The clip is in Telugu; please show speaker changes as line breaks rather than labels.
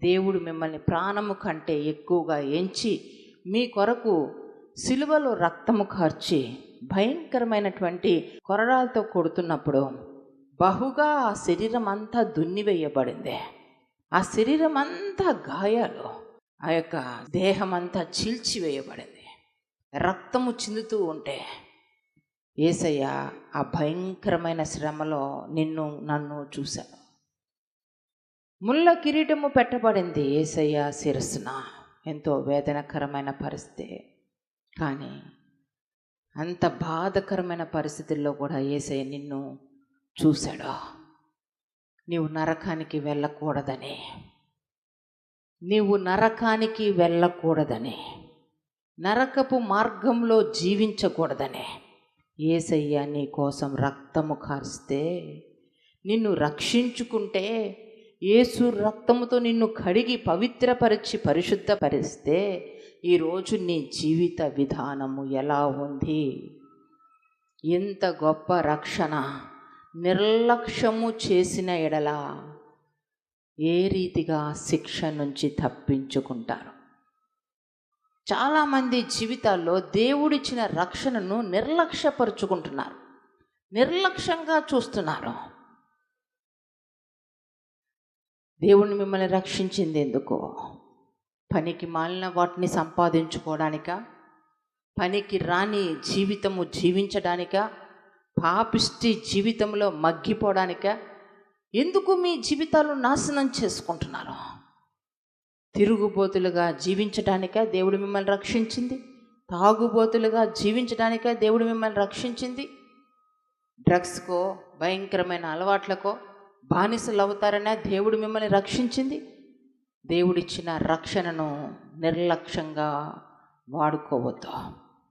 దేవుడు మిమ్మల్ని ప్రాణము కంటే ఎక్కువగా ఎంచి మీ కొరకు సిలువలో రక్తము కార్చి భయంకరమైనటువంటి కొరడాలతో కొడుతున్నప్పుడు బహుగా ఆ శరీరం అంతా దున్నివేయబడింది. ఆ శరీరం అంతా గాయాలు, ఆ యొక్క దేహం అంతా చీల్చివేయబడింది. రక్తము చిందుతూ ఉంటే యేసయ్య ఆ భయంకరమైన శ్రమలో నన్ను చూశాడు. ముళ్ళ కిరీటము పెట్టబడింది యేసయ్య శిరస్సున. ఎంతో వేదనకరమైన పరిస్థితి. కానీ అంత బాధకరమైన పరిస్థితుల్లో కూడా యేసయ్య నిన్ను చూశాడు. నీవు నరకానికి వెళ్ళకూడదని, నరకపు మార్గంలో జీవించకూడదని యేసయ్య నీ కోసం రక్తము కార్చితే, నిన్ను రక్షించుకుంటే, యేసు రక్తముతో నిన్ను కడిగి పవిత్రపరిచి పరిశుద్ధపరిస్తే ఈరోజు నీ జీవిత విధానము ఎలా ఉంది? ఎంత గొప్ప రక్షణ! నిర్లక్ష్యము చేసిన ఎడల ఏ రీతిగా శిక్ష నుంచి తప్పించుకుంటారు? చాలామంది జీవితాల్లో దేవుడిచ్చిన రక్షణను నిర్లక్ష్యపరుచుకుంటున్నారు, నిర్లక్ష్యంగా చూస్తున్నారు. దేవుణ్ణి మిమ్మల్ని రక్షించింది ఎందుకు? పనికి మాలిన వాటిని సంపాదించుకోవడానికా? పనికి రాని జీవితము జీవించడానికా? పాపిష్టి జీవితంలో మగ్గిపోవడానికా? ఎందుకు మీ జీవితాలు నాశనం చేసుకుంటున్నారు? తిరుగుబోతులుగా జీవించడానికా దేవుడు మిమ్మల్ని రక్షించింది? తాగుబోతులుగా జీవించడానికా దేవుడు మిమ్మల్ని రక్షించింది? డ్రగ్స్కో, భయంకరమైన అలవాట్లకో బానిసలు అవుతారనే దేవుడు మిమ్మల్ని రక్షించింది? దేవుడిచ్చిన రక్షణను నిర్లక్ష్యంగా వాడుకోవద్దు.